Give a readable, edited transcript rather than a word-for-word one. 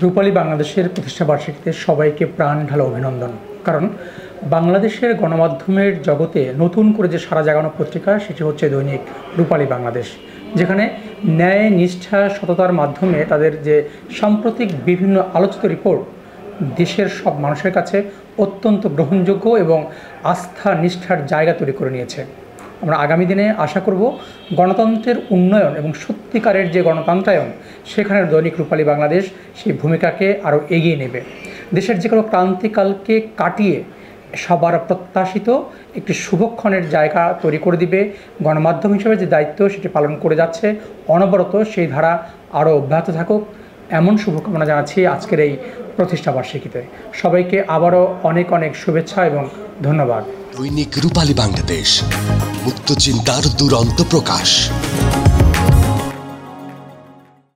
রূপালী বাংলাদেশের প্রতিষ্ঠাবার্ষিকীতে সবাইকে প্রাণ ঢালা অভিনন্দন। কারণ বাংলাদেশের গণমাধ্যমের জগতে নতুন করে যে সাড়া জাগানো পত্রিকা সেটি হচ্ছে দৈনিক রূপালী বাংলাদেশ, যেখানে ন্যায়, নিষ্ঠা, সততার মাধ্যমে তাদের যে সাম্প্রতিক বিভিন্ন আলোচিত রিপোর্ট দেশের সব মানুষের কাছে অত্যন্ত গ্রহণযোগ্য এবং আস্থা নিষ্ঠার জায়গা তৈরি করে নিয়েছে। আমরা আগামী দিনে আশা করব গণতন্ত্রের উন্নয়ন এবং সত্যিকারের যে গণতন্ত্রায়ন, সেখানে দৈনিক রূপালী বাংলাদেশ সেই ভূমিকাকে আরও এগিয়ে নেবে। দেশের যে কোনো ক্রান্তিকালকে কাটিয়ে সবার প্রত্যাশিত একটি শুভক্ষণের জায়গা তৈরি করে দিবে। গণমাধ্যম হিসেবে যে দায়িত্ব সেটি পালন করে যাচ্ছে অনবরত, সেই ধারা আরও অব্যাহত থাকুক, এমন শুভকামনা জানাচ্ছি আজকের এই প্রতিষ্ঠাবার্ষিকীতে। সবাইকে আবারও অনেক অনেক শুভেচ্ছা এবং ধন্যবাদ। দৈনিক রূপালী বাংলাদেশ, মুক্ত চিন্তার দুরন্ত প্রকাশ।